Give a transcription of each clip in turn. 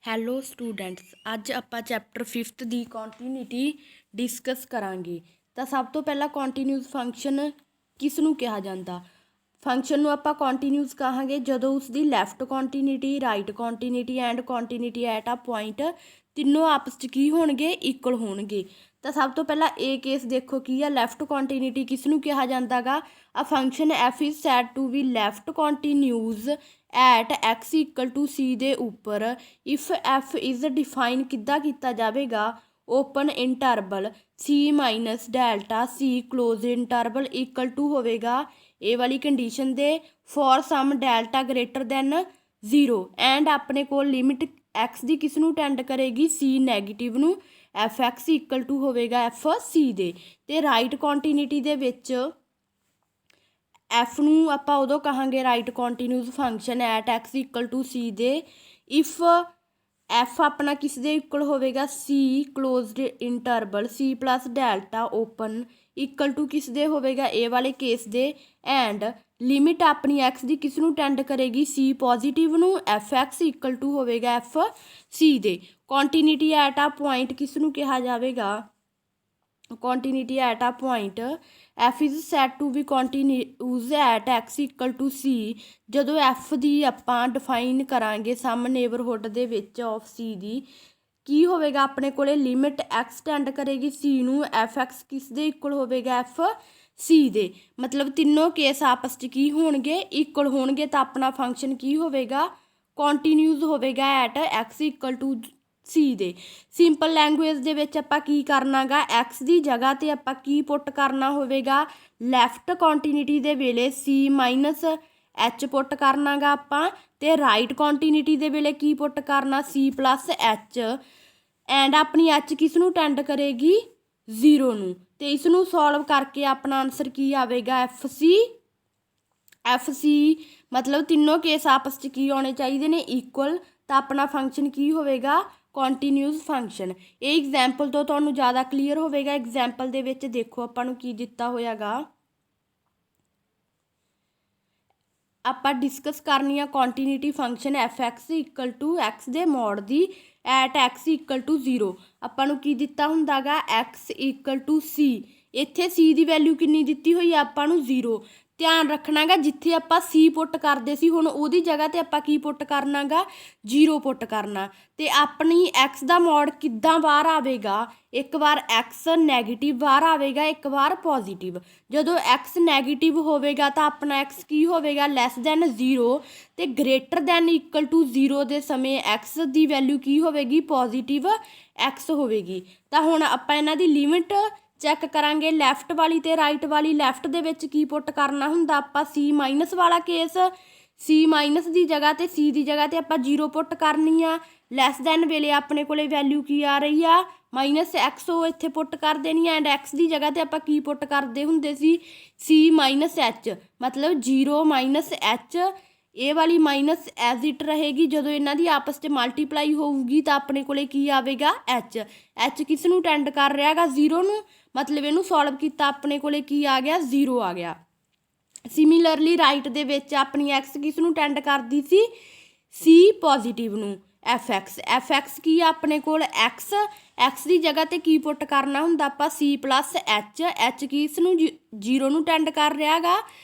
Hello students, ਅੱਜ ਆਪਾਂ chapter 5th ਦੀ continuity discuss ਕਰਾਂਗੇ। ਤਾਂ ਸਭ ਤੋਂ ਪਹਿਲਾਂ ਕੰਟੀਨਿਊਸ ਫੰਕਸ਼ਨ ਕਿਸ ਨੂੰ ਕਿਹਾ ਜਾਂਦਾ? ਫੰਕਸ਼ਨ ਨੂੰ ਆਪਾਂ ਕੰਟੀਨਿਊਸ ਕਹਾਂਗੇ ਜਦੋਂ ਉਸ ਦੀ left continuity, right continuity and continuity at a point ਤਿੰਨੋਂ ਆਪਸ 'ਚ ਕੀ ਹੋਣਗੇ? ਇਕੁਅਲ ਹੋਣਗੇ। ਤਾਂ ਸਭ ਤੋਂ ਪਹਿਲਾਂ ਇਹ ਕੇਸ ਦੇਖੋ ਕੀ ਆ, ਲੈਫਟ ਕੰਟੀਨਿਊਟੀ ਕਿਸ ਨੂੰ ਕਿਹਾ ਜਾਂਦਾ ਗਾ? A function F is said to be left continuous at x equal to c ਦੇ ਉੱਪਰ ਇਫ ਐਫ ਇਜ਼ ਡਿਫਾਈਨ ਕਿੱਦਾਂ ਕੀਤਾ ਜਾਵੇਗਾ? Open interval c minus delta c close interval equal to ਹੋਵੇਗਾ ਇਹ ਵਾਲੀ ਕੰਡੀਸ਼ਨ ਦੇ for some delta greater than 0 and ਆਪਣੇ ਕੋਲ ਲਿਮਿਟ ਐਕਸ ਦੀ ਕਿਸ ਨੂੰ ਟੈਂਡ ਕਰੇਗੀ? ਸੀ ਨੈਗੇਟਿਵ ਨੂੰ। ਐਫ ਐਕਸ ਇਕੁਅਲ ਟੂ ਹੋਵੇਗਾ ਐਫ ਸੀ ਦੇ। ਅਤੇ ਰਾਈਟ ਕੰਟੀਨਿਊਟੀ ਦੇ ਵਿੱਚ ਐਫ ਨੂੰ ਆਪਾਂ ਉਦੋਂ ਕਹਾਂਗੇ right continuous function at x equal to c ਦੇ ਇਫ ਐਫ ਆਪਣਾ ਕਿਸ ਦੇ ਇਕੁਅਲ ਹੋਵੇਗਾ? C closed interval c plus delta open equal to ਕਿਸ ਦੇ ਹੋਵੇਗਾ? ਇਹ ਵਾਲੇ ਕੇਸ ਦੇ। ਐਂਡ ਲਿਮਿਟ ਆਪਣੀ ਐਕਸ ਦੀ ਕਿਸ ਨੂੰ ਟੈਂਡ ਕਰੇਗੀ? ਸੀ ਪੋਜ਼ੀਟਿਵ ਨੂੰ। ਐਫ ਐਕਸ ਇਕੁਅਲ ਟੂ ਹੋਵੇਗਾ ਐਫ ਸੀ ਦੇ। ਕੰਟੀਨਿਊਟੀ ਐਟ ਆ ਪੁਆਇੰਟ ਕਿਸ ਨੂੰ ਕਿਹਾ ਜਾਵੇਗਾ? Continuity at a point f is said to be continuous at x equal to c ਜਦੋਂ ਐਫ ਦੀ ਆਪਾਂ ਡਿਫਾਈਨ ਕਰਾਂਗੇ ਸਮ ਨੇਬਰਹੁੱਡ ਦੇ ਵਿੱਚ ਆਫ ਸੀ ਦੀ ਕੀ ਹੋਵੇਗਾ? ਆਪਣੇ ਕੋਲੇ ਲਿਮਿਟ ਐਕਸ ਟੈਂਡ ਕਰੇਗੀ ਸੀ ਨੂੰ। ਐਫ ਐਕਸ ਕਿਸ ਦੇ ਇਕੁਅਲ ਹੋਵੇਗਾ? ਐਫ ਸੀ ਦੇ। ਮਤਲਬ ਤਿੰਨੋਂ ਕੇਸ ਆਪਸ 'ਚ ਕੀ ਹੋਣਗੇ? ਇਕੁਅਲ ਹੋਣਗੇ। ਤਾਂ ਆਪਣਾ ਫੰਕਸ਼ਨ ਕੀ ਹੋਵੇਗਾ? ਕੰਟੀਨਿਊਸ ਹੋਵੇਗਾ at x equal to c ਦੇ। ਸਿੰਪਲ ਲੈਂਗੁਏਜ ਦੇ ਵਿੱਚ ਆਪਾਂ ਕੀ ਕਰਨਾ ਗਾ? ਐਕਸ ਦੀ ਜਗ੍ਹਾ 'ਤੇ ਆਪਾਂ ਕੀ ਪੁੱਟ ਕਰਨਾ ਹੋਵੇਗਾ? ਲੈਫਟ ਕੰਟੀਨਿਊਟੀ ਦੇ ਵੇਲੇ ਸੀ ਮਾਈਨਸ ਐਚ ਪੁੱਟ ਕਰਨਾ ਗਾ ਆਪਾਂ, ਅਤੇ ਰਾਈਟ ਕੰਟੀਨਿਊਟੀ ਦੇ ਵੇਲੇ ਕੀ ਪੁੱਟ ਕਰਨਾ? ਸੀ ਪਲੱਸ ਐਚ। ਐਂਡ ਆਪਣੀ ਐਚ ਕਿਸ ਨੂੰ ਟੈਂਡ ਕਰੇਗੀ? 0 ਨੂੰ। ਅਤੇ ਇਸ ਨੂੰ ਸੋਲਵ ਕਰਕੇ ਆਪਣਾ ਆਨਸਰ ਕੀ ਆਵੇਗਾ? F C. ਐਫ ਸੀ ਮਤਲਬ ਤਿੰਨੋਂ ਕੇਸ ਆਪਸ 'ਚ ਕੀ ਆਉਣੇ ਚਾਹੀਦੇ ਨੇ? ਇਕੁਅਲ। ਤਾਂ ਆਪਣਾ ਫੰਕਸ਼ਨ ਕੀ ਹੋਵੇਗਾ? Continuous function. ਇਹ ਐਗਜ਼ਾਮਪਲ ਤੋਂ ਤੁਹਾਨੂੰ ਜ਼ਿਆਦਾ ਕਲੀਅਰ ਹੋਵੇਗਾ। ਐਗਜ਼ਾਮਪਲ ਦੇ ਵਿੱਚ ਦੇਖੋ ਆਪਾਂ ਨੂੰ ਕੀ ਦਿੱਤਾ ਹੋਇਆ ਗਾ। ਆਪਾਂ ਡਿਸਕਸ ਕਰਨੀ ਆ continuity function f x equal to x ਦੇ ਮੋਡ ਦੀ ਐਟ ਐਕਸ ਇਕੁਅਲ ਟੂ 0। ਆਪਾਂ ਨੂੰ ਕੀ ਦਿੱਤਾ ਹੁੰਦਾ ਗਾ? X equal to c. ਇੱਥੇ ਸੀ ਦੀ ਵੈਲਿਊ ਕਿੰਨੀ ਦਿੱਤੀ ਹੋਈ ਆ ਆਪਾਂ ਨੂੰ? 0। ਧਿਆਨ ਰੱਖਣਾ ਗਾ ਜਿੱਥੇ ਆਪਾਂ ਸੀ ਪੁੱਟ ਕਰਦੇ ਸੀ ਹੁਣ ਉਹਦੀ ਜਗ੍ਹਾ 'ਤੇ ਆਪਾਂ ਕੀ ਪੁੱਟ ਕਰਨਾ ਗਾ? 0 ਪੁੱਟ ਕਰਨਾ। ਅਤੇ ਆਪਣੀ ਐਕਸ ਦਾ ਮੋਡ ਕਿੱਦਾਂ ਬਾਹਰ ਆਵੇਗਾ? ਇੱਕ ਵਾਰ ਐਕਸ ਨੈਗੇਟਿਵ ਬਾਹਰ ਆਵੇਗਾ, ਇੱਕ ਵਾਰ ਪੋਜ਼ੀਟਿਵ। ਜਦੋਂ ਐਕਸ ਨੈਗੇਟਿਵ ਹੋਵੇਗਾ ਤਾਂ ਆਪਣਾ ਐਕਸ ਕੀ ਹੋਵੇਗਾ? Less than 0। ਅਤੇ ਗ੍ਰੇਟਰ ਦੈਨ ਇਕੁਅਲ ਟੂ 0 ਦੇ ਸਮੇਂ ਐਕਸ ਦੀ ਵੈਲਿਊ ਕੀ ਹੋਵੇਗੀ? ਪੋਜ਼ੀਟਿਵ ਐਕਸ ਹੋਵੇਗੀ। ਤਾਂ ਹੁਣ ਆਪਾਂ ਇਹਨਾਂ ਦੀ ਲਿਮਿਟ ਚੈੱਕ ਕਰਾਂਗੇ ਲੈਫਟ ਵਾਲੀ ਅਤੇ ਰਾਈਟ ਵਾਲੀ। ਲੈਫਟ ਦੇ ਵਿੱਚ ਕੀ ਪੁੱਟ ਕਰਨਾ ਹੁੰਦਾ ਆਪਾਂ? ਸੀ ਮਾਈਨਸ ਵਾਲਾ ਕੇਸ। ਸੀ ਮਾਈਨਸ ਦੀ ਜਗ੍ਹਾ 'ਤੇ ਸੀ ਦੀ ਜਗ੍ਹਾ 'ਤੇ ਆਪਾਂ 0 ਪੁੱਟ ਕਰਨੀ ਆ। ਲੈਸ ਦੈਨ ਵੇਲੇ ਆਪਣੇ ਕੋਲੇ ਵੈਲਿਊ ਕੀ ਆ ਰਹੀ ਆ? Minus x. ਉਹ ਇੱਥੇ ਪੁੱਟ ਕਰ ਦੇਣੀ ਆ। ਐਂਡ ਐਕਸ ਦੀ ਜਗ੍ਹਾ 'ਤੇ ਆਪਾਂ ਕੀ ਪੁੱਟ ਕਰਦੇ ਹੁੰਦੇ ਸੀ? ਸੀ ਮਾਈਨਸ ਐਚ। ਮਤਲਬ 0 ਮਾਈਨਸ ਐਚ। ਇਹ ਵਾਲੀ ਮਾਈਨਸ ਐਜ਼ ਇਟ ਰਹੇਗੀ। ਜਦੋਂ ਇਹਨਾਂ ਦੀ ਆਪਸ 'ਚ ਮਲਟੀਪਲਾਈ ਹੋਊਗੀ ਤਾਂ ਆਪਣੇ ਕੋਲੇ ਕੀ ਆਵੇਗਾ? ਐਚ। ਐਚ ਕਿਸ ਨੂੰ ਟੈਂਡ ਕਰ ਰਿਹਾ ਗਾ? 0 ਨੂੰ। ਮਤਲਬ ਇਹਨੂੰ ਸੋਲਵ ਕੀਤਾ ਆਪਣੇ ਕੋਲੇ ਕੀ ਆ ਗਿਆ? 0 ਆ ਗਿਆ। ਸਿਮਿਲਰਲੀ ਰਾਈਟ ਦੇ ਵਿੱਚ ਆਪਣੀ ਐਕਸ ਕਿਸ ਨੂੰ ਟੈਂਡ ਕਰਦੀ ਸੀ? ਸੀ ਪੋਜ਼ੀਟਿਵ ਨੂੰ। F x. ਐਫ ਐਕਸ ਕੀ ਆ ਆਪਣੇ ਕੋਲ? ਐਕਸ। ਐਕਸ ਦੀ ਜਗ੍ਹਾ 'ਤੇ ਕੀ ਪੁੱਟ ਕਰਨਾ ਹੁੰਦਾ ਆਪਾਂ? ਸੀ ਪਲੱਸ ਐਚ। ਐਚ ਕਿਸ ਨੂੰ? 0 ਨੂੰ ਟੈਂਡ ਕਰ ਰਿਹਾ ਗਾ।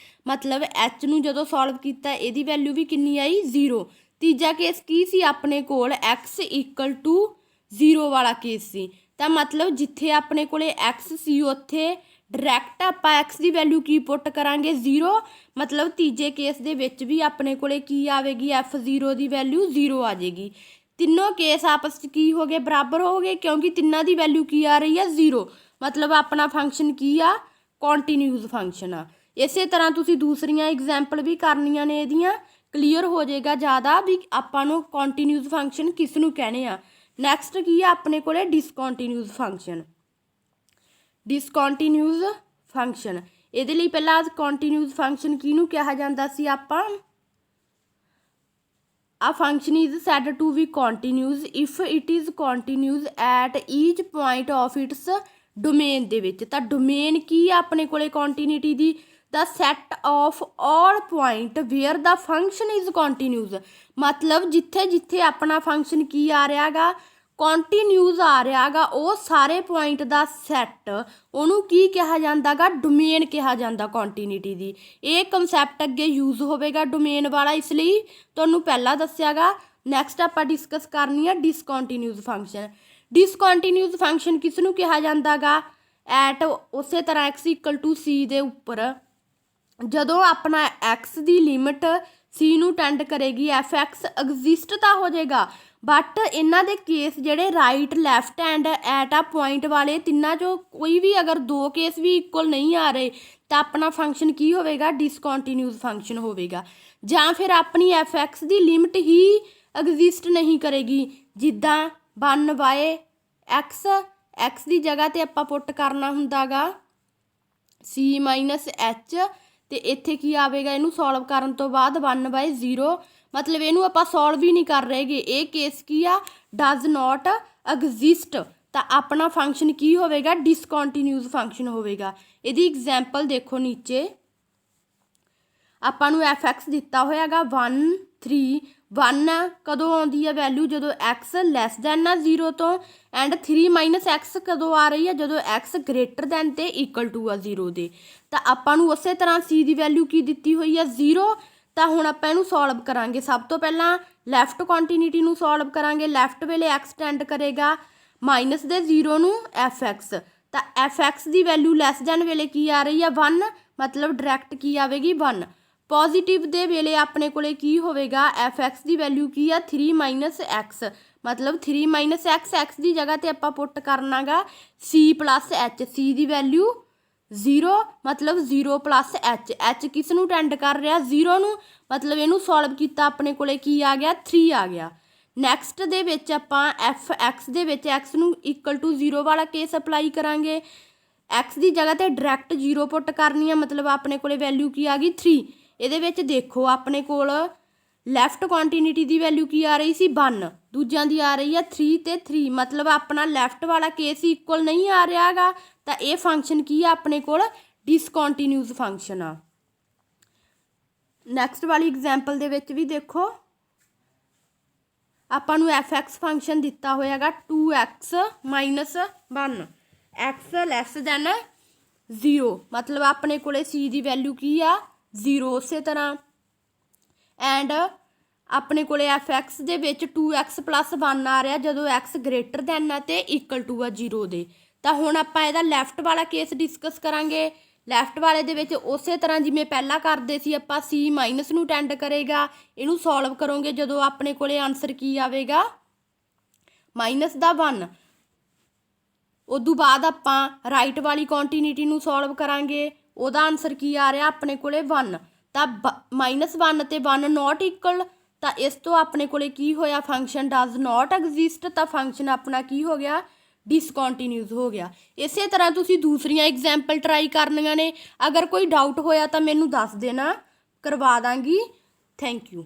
ਮਤਲਬ ਐਚ ਨੂੰ ਜਦੋਂ ਸੋਲਵ ਕੀਤਾ ਇਹਦੀ ਵੈਲਿਊ ਵੀ ਕਿੰਨੀ ਆਈ? 0। ਤੀਜਾ ਕੇਸ ਕੀ ਸੀ ਆਪਣੇ ਕੋਲ? ਐਕਸ ਇਕੁਅਲ ਟੂ 0 ਵਾਲਾ ਕੇਸ ਸੀ। ਤਾਂ ਮਤਲਬ ਜਿੱਥੇ ਆਪਣੇ ਕੋਲੇ ਐਕਸ ਸੀ ਉੱਥੇ ਡਾਇਰੈਕਟ ਆਪਾਂ ਐਕਸ ਦੀ ਵੈਲਿਊ ਕੀ ਪੁੱਟ ਕਰਾਂਗੇ? 0। ਮਤਲਬ ਤੀਜੇ ਕੇਸ ਦੇ ਵਿੱਚ ਵੀ ਆਪਣੇ ਕੋਲੇ ਕੀ ਆਵੇਗੀ? ਐਫ 0 ਦੀ ਵੈਲਿਊ 0 ਆ ਜਾਏਗੀ। ਤਿੰਨੋਂ ਕੇਸ ਆਪਸ 'ਚ ਕੀ ਹੋ ਗਏ? ਬਰਾਬਰ ਹੋ ਗਏ ਕਿਉਂਕਿ ਤਿੰਨਾਂ ਦੀ ਵੈਲਿਊ ਕੀ ਆ ਰਹੀ ਆ? 0। ਮਤਲਬ ਆਪਣਾ ਫੰਕਸ਼ਨ ਕੀ ਆ? ਕੰਟੀਨਿਊਸ ਫੰਕਸ਼ਨ ਆ। ਇਸੇ ਤਰ੍ਹਾਂ ਤੁਸੀਂ ਦੂਸਰੀਆਂ ਐਗਜ਼ਾਮਪਲ ਵੀ ਕਰਨੀਆਂ ਨੇ, ਇਹਦੀਆਂ ਕਲੀਅਰ ਹੋ ਜਾਏਗਾ ਜ਼ਿਆਦਾ ਵੀ ਆਪਾਂ ਨੂੰ ਕੰਟੀਨਿਊਸ ਫੰਕਸ਼ਨ ਕਿਸ ਨੂੰ ਕਹਿੰਦੇ ਆ। ਨੈਕਸਟ ਕੀ ਆ ਆਪਣੇ ਕੋਲੇ? ਡਿਸਕੰਟੀਨਿਊਸ ਫੰਕਸ਼ਨ। ਡਿਸਕੰਟੀਨਿਊਸ ਫੰਕਸ਼ਨ। ਇਹਦੇ ਲਈ ਪਹਿਲਾਂ ਕੰਟੀਨਿਊਸ ਫੰਕਸ਼ਨ ਕਿਹਨੂੰ ਕਿਹਾ ਜਾਂਦਾ ਸੀ ਆਪਾਂ? A function is said to be continuous if it is continuous at each point of its domain ਦੇ ਵਿੱਚ। ਤਾਂ ਡੋਮੇਨ ਕੀ ਆ ਆਪਣੇ ਕੋਲੇ ਕੰਟੀਨਿਊਟੀ ਦੀ? The set of all point where the function is continuous. मतलब जिथे जिथे अपना फंक्शन की आ रहा गा कॉन्टीन्यूस आ रहा गा वो सारे पॉइंट का सैट ਉਹਨੂੰ ਕੀ ਕਿਹਾ ਜਾਂਦਾ ਗਾ ਡੋਮੇਨ ਕਿਹਾ ਜਾਂਦਾ ਕੰਟੀਨਿਊਟੀ ਦੀ। ਇਹ ਕਨਸੈਪਟ ਅੱਗੇ ਯੂਜ਼ ਹੋਵੇਗਾ ਡੋਮੇਨ ਵਾਲਾ, ਇਸ ਲਈ ਤੁਹਾਨੂੰ ਪਹਿਲਾਂ ਦੱਸਿਆ ਗਾ। ਨੈਕਸਟ ਆਪਾਂ ਡਿਸਕਸ ਕਰਨੀ ਆ ਡਿਸਕੰਟੀਨਿਊਸ ਫੰਕਸ਼ਨ। ਡਿਸਕੰਟੀਨਿਊਸ ਫੰਕਸ਼ਨ ਕਿਸ ਨੂੰ ਕਿਹਾ ਜਾਂਦਾ ਗਾ ਐਟ ਉਸੇ ਤਰ੍ਹਾਂ x = c ਦੇ ਉੱਪਰ ਜਦੋਂ ਆਪਣਾ x ਦੀ ਲਿਮਿਟ c ਨੂੰ ਟੈਂਡ ਕਰੇਗੀ f(x) ਐਗਜ਼ਿਸਟ ਤਾਂ ਹੋ ਜਾਏਗਾ, ਬਟ ਇਹਨਾਂ ਦੇ ਕੇਸ ਜਿਹੜੇ right left end at a point ਵਾਲੇ ਤਿੰਨਾਂ 'ਚੋਂ ਕੋਈ ਵੀ ਅਗਰ ਦੋ ਕੇਸ ਵੀ ਇਕੁਅਲ ਨਹੀਂ ਆ ਰਹੇ ਤਾਂ ਆਪਣਾ ਫੰਕਸ਼ਨ ਕੀ ਹੋਵੇਗਾ ਡਿਸਕੰਟੀਨਿਊਸ ਫੰਕਸ਼ਨ ਹੋਵੇਗਾ। ਜਾਂ ਫਿਰ ਆਪਣੀ f(x) ਦੀ ਲਿਮਿਟ ਹੀ ਐਗਜ਼ਿਸਟ ਨਹੀਂ ਕਰੇਗੀ, ਜਿੱਦਾਂ 1/x x ਦੀ ਜਗ੍ਹਾ 'ਤੇ ਆਪਾਂ ਪੁੱਟ ਕਰਨਾ ਹੁੰਦਾ ਗਾ c - h ਤੇ ਇੱਥੇ ਕੀ ਆਵੇਗਾ ਇਹਨੂੰ ਸੋਲਵ ਕਰਨ ਤੋਂ ਬਾਅਦ 1/0, ਮਤਲਬ ਇਹਨੂੰ ਆਪਾਂ ਸੋਲਵ ਹੀ ਨਹੀਂ ਕਰ ਰਹੇਗੇ, ਇਹ ਕੇਸ ਕੀ ਆ ਡਜ਼ ਨੋਟ ਐਗਜ਼ਿਸਟ, ਤਾਂ ਆਪਣਾ ਫੰਕਸ਼ਨ ਕੀ ਹੋਵੇਗਾ ਡਿਸਕੰਟੀਨਿਊਸ ਫੰਕਸ਼ਨ ਹੋਵੇਗਾ। ਇਹਦੀ ਐਗਜ਼ਾਮਪਲ ਦੇਖੋ ਨੀਚੇ ਆਪਾਂ ਨੂੰ f(x) ਦਿੱਤਾ ਹੋਇਆ ਗਾ 1 3 1 ਕਦੋਂ ਆਉਂਦੀ ਹੈ ਵੈਲਿਊ ਜਦੋਂ x ਲੈਸ ਦੈਨ ਆ 0 ਤੋਂ, ਐਂਡ 3 - x ਕਦੋਂ ਆ ਰਹੀ ਹੈ ਜਦੋਂ x ਗ੍ਰੇਟਰ ਦੈਨ ਤੇ ਇਕੁਅਲ ਟੂ ਆ 0 ਦੇ। ਤਾਂ ਆਪਾਂ ਨੂੰ ਉਸੇ ਤਰ੍ਹਾਂ c ਦੀ ਵੈਲਿਊ ਕੀ ਦਿੱਤੀ ਹੋਈ ਆ 0, ਤਾਂ ਹੁਣ ਆਪਾਂ ਇਹਨੂੰ ਸੋਲਵ ਕਰਾਂਗੇ। ਸਭ ਤੋਂ ਪਹਿਲਾਂ ਲੈਫਟ ਕੰਟੀਨਿਊਟੀ ਨੂੰ ਸੋਲਵ ਕਰਾਂਗੇ। ਲੈਫਟ ਵੇਲੇ x ਟੈਂਡ ਕਰੇਗਾ ਮਾਈਨਸ ਦੇ 0 ਨੂੰ f(x), ਤਾਂ f(x) ਦੀ ਵੈਲਿਊ ਲੈਸ ਦੈਨ ਵੇਲੇ ਕੀ ਆ ਰਹੀ ਆ 1, ਮਤਲਬ ਡਾਇਰੈਕਟ ਕੀ ਆਵੇਗੀ 1। ਪੋਜ਼ੀਟਿਵ ਦੇ ਵੇਲੇ ਆਪਣੇ ਕੋਲੇ ਕੀ ਹੋਵੇਗਾ f(x) ਦੀ ਵੈਲਿਊ ਕੀ ਆ 3 - x, ਮਤਲਬ 3 - x x ਦੀ ਜਗ੍ਹਾ 'ਤੇ ਆਪਾਂ ਪੁੱਟ ਕਰਨਾ ਗਾ c + h, c ਦੀ ਵੈਲਿਊ 0, ਮਤਲਬ 0 + h, h ਕਿਸ ਨੂੰ ਟੈਂਡ ਕਰ ਰਿਹਾ 0 ਨੂੰ, ਮਤਲਬ ਇਹਨੂੰ ਸੋਲਵ ਕੀਤਾ ਆਪਣੇ ਕੋਲੇ ਕੀ ਆ ਗਿਆ 3 ਆ ਗਿਆ। ਨੈਕਸਟ ਦੇ ਵਿੱਚ ਆਪਾਂ f(x) ਦੇ ਵਿੱਚ x ਨੂੰ = 0 ਵਾਲਾ ਕੇਸ ਅਪਲਾਈ ਕਰਾਂਗੇ। x ਦੀ ਜਗ੍ਹਾ 'ਤੇ ਡਾਇਰੈਕਟ 0 ਪੁੱਟ ਕਰਨੀ ਆ, ਮਤਲਬ ਆਪਣੇ ਕੋਲੇ ਵੈਲਿਊ ਕੀ ਆ ਗਈ 3। ਇਹਦੇ ਵਿੱਚ ਦੇਖੋ ਆਪਣੇ ਕੋਲ ਲੈਫਟ ਕੰਟੀਨਿਊਟੀ ਦੀ ਵੈਲਿਊ ਕੀ ਆ ਰਹੀ ਸੀ 1, ਦੂਜਿਆਂ ਦੀ ਆ ਰਹੀ ਆ 3 ਤੇ 3, ਮਤਲਬ ਆਪਣਾ ਲੈਫਟ ਵਾਲਾ ਕੇਸ ਇਕੁਅਲ ਨਹੀਂ ਆ ਰਿਹਾ ਹੈਗਾ, ਤਾਂ ਇਹ ਫੰਕਸ਼ਨ ਕੀ ਆ ਆਪਣੇ ਕੋਲ ਡਿਸਕੰਟੀਨਿਊਸ ਫੰਕਸ਼ਨ ਆ। ਨੈਕਸਟ ਵਾਲੀ ਐਗਜ਼ਾਮਪਲ ਦੇ ਵਿੱਚ ਵੀ ਦੇਖੋ ਆਪਾਂ ਨੂੰ f(x) ਫੰਕਸ਼ਨ ਦਿੱਤਾ ਹੋਇਆ ਹੈਗਾ 2x - 1, x ਲੈਸ ਦੈਨ 0, ਮਤਲਬ ਆਪਣੇ ਕੋਲੇ c ਦੀ ਵੈਲਿਊ ਕੀ ਆ 0 ਉਸੇ ਤਰ੍ਹਾਂ, ਐਂਡ ਆਪਣੇ ਕੋਲੇ f(x) ਦੇ ਵਿੱਚ 2x + 1 ਆ ਰਿਹਾ ਜਦੋਂ x ਗ੍ਰੇਟਰ ਦੈਨ ਆ ਤੇ ਇਕੁਅਲ ਟੂ ਆ 0 ਦੇ। ਤਾਂ ਹੁਣ ਆਪਾਂ ਇਹਦਾ ਲੈਫਟ ਵਾਲਾ ਕੇਸ ਡਿਸਕਸ ਕਰਾਂਗੇ। ਲੈਫਟ ਵਾਲੇ ਦੇ ਵਿੱਚ ਉਸੇ ਤਰ੍ਹਾਂ ਜਿਵੇਂ ਪਹਿਲਾਂ ਕਰਦੇ ਸੀ ਆਪਾਂ c ਮਾਈਨਸ ਨੂੰ ਟੈਂਡ ਕਰੇਗਾ, ਇਹਨੂੰ ਸੋਲਵ ਕਰੋਗੇ ਜਦੋਂ ਆਪਣੇ ਕੋਲੇ ਆਨਸਰ ਕੀ ਆਵੇਗਾ -1। ਉਦੋਂ ਬਾਅਦ ਆਪਾਂ ਰਾਈਟ ਵਾਲੀ ਕੰਟੀਨਿਊਟੀ ਨੂੰ ਸੋਲਵ ਕਰਾਂਗੇ, ਉਹਦਾ ਆਨਸਰ ਕੀ ਆ ਰਿਹਾ ਆਪਣੇ ਕੋਲੇ 1, ਤਾਂ -1 ਤੇ 1 ਨੋਟ ਇਕੁਅਲ, ਤਾਂ ਇਸ ਤੋਂ ਆਪਣੇ ਕੋਲੇ ਕੀ ਹੋਇਆ ਫੰਕਸ਼ਨ ਡਜ਼ ਨੋਟ ਐਗਜ਼ਿਸਟ, ਤਾਂ ਫੰਕਸ਼ਨ ਆਪਣਾ ਕੀ ਹੋ ਗਿਆ ਡਿਸਕੰਟੀਨਿਊਸ ਹੋ ਗਿਆ। ਇਸੇ ਤਰ੍ਹਾਂ ਤੁਸੀਂ ਦੂਸਰੀਆਂ ਐਗਜ਼ਾਮਪਲ ਟਰਾਈ ਕਰਨੀਆਂ ਨੇ। ਅਗਰ ਕੋਈ ਡਾਊਟ ਹੋਇਆ ਤਾਂ ਮੈਨੂੰ ਦੱਸ ਦੇਣਾ, ਕਰਵਾ ਦਾਂਗੀ। Thank you.